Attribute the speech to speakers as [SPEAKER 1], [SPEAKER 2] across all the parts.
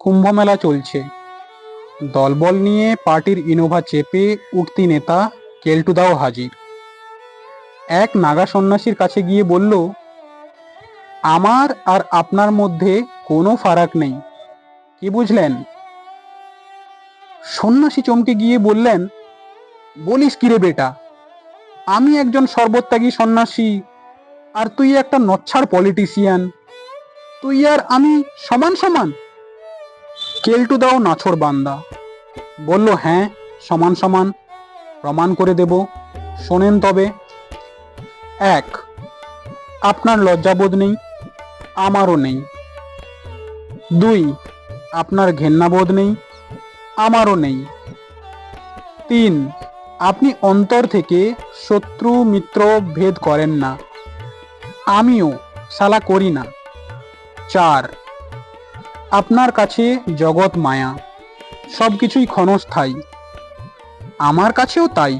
[SPEAKER 1] কুম্ভমেলা চলছে, দলবল নিয়ে পার্টির ইনোভা চেপে উঠতি নেতা কেলটুদাও হাজির। এক নাগা সন্ন্যাসীর কাছে গিয়ে বলল, আমার আর আপনার মধ্যে কোনো ফারাক নেই, কি বুঝলেন? সন্ন্যাসী চমকে গিয়ে বললেন, বলিস কি রে বেটা, আমি একজন সর্বত্যাগী সন্ন্যাসী, আর তুই একটা নচ্ছার পলিটিশিয়ান, তুই আর আমি সমান সমান? কেলটুদাও নাছোড় বান্দা বলল, হ্যাঁ সমান সমান, প্রমাণ করে দেব, শোনেন তবে। এক, আপনার লজ্জাবোধ নেই, আমারও নেই। দুই, আপনার ঘেন্নাবোধ নেই, আমারও নেই। তিন, আপনি অন্তর থেকে শত্রু মিত্র ভেদ করেন না, আমিও শালা করি না। চার, আপনার কাছে জগৎ মায়া, সবকিছুই ক্ষণস্থায়ী, আমার কাছেও তাই,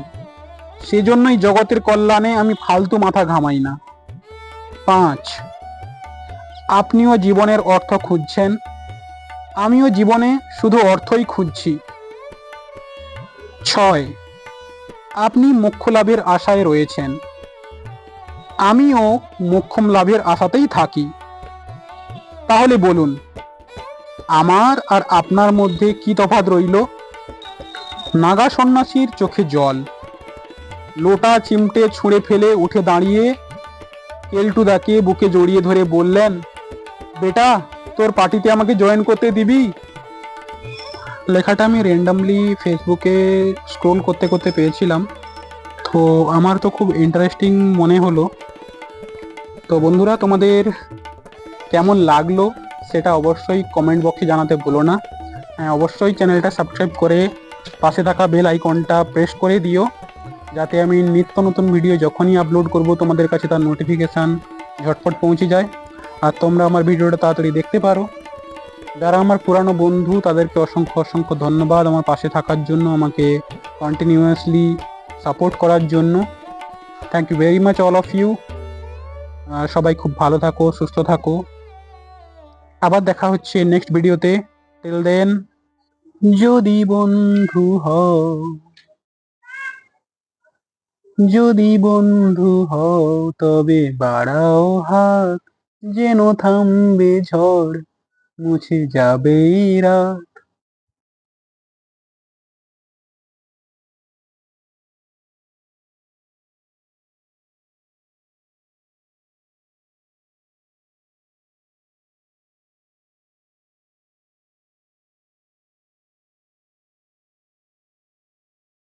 [SPEAKER 1] সেজন্যই জগতের কল্যাণে আমি ফালতু মাথা ঘামাই না। পাঁচ, আপনিও জীবনের অর্থ খুঁজছেন, আমিও জীবনে শুধু অর্থই খুঁজছি। ছয়, আপনি মোক্ষ লাভের আশায় রয়েছেন, আমিও মোক্ষম লাভের আশাতেই থাকি। তাহলে বলুন, আমার আর আপনার মধ্যে কি তফাৎ রইল? নাগা সন্ন্যাসীর চোখে জল, লোটা চিমটে ছুঁড়ে ফেলে উঠে দাঁড়িয়ে কেলটুদাকে বুকে জড়িয়ে ধরে বললেন, বেটা, তোর পার্টিতে আমাকে জয়েন করতে দিবি? লেখাটা আমি র্যান্ডামলি ফেসবুকে স্ক্রোল করতে করতে পেয়েছিলাম, তো আমার তো খুব ইন্টারেস্টিং মনে হলো। তো বন্ধুরা, তোমাদের কেমন লাগলো সেটা অবশ্যই কমেন্ট বক্সে জানাতে ভুলো না। অবশ্যই চ্যানেলটা সাবস্ক্রাইব করে পাশে থাকা বেল আইকনটা প্রেস করে দিও, যাতে আমি নিত্য নতুন ভিডিও যখনই আপলোড করব তোমাদের কাছে তার নোটিফিকেশান ঝটপট পৌঁছে যায়, আর তোমরা আমার ভিডিওটা তাড়াতাড়ি দেখতে পারো। যারা আমার পুরানো বন্ধু তাদেরকে অসংখ্য অসংখ্য ধন্যবাদ আমার পাশে থাকার জন্য, আমাকে কন্টিনিউয়াসলি সাপোর্ট করার জন্য। Thank you very much all of you. সবাই খুব ভালো থাকো, সুস্থ থাকো। আবার দেখা হচ্ছে নেক্সট ভিডিওতে। টিল দেন, যদি বন্ধু হও, যদি বন্ধু হও তবে বাড়াও হাত, যেন থামবে ঝড়, মুছে যাবে রাত।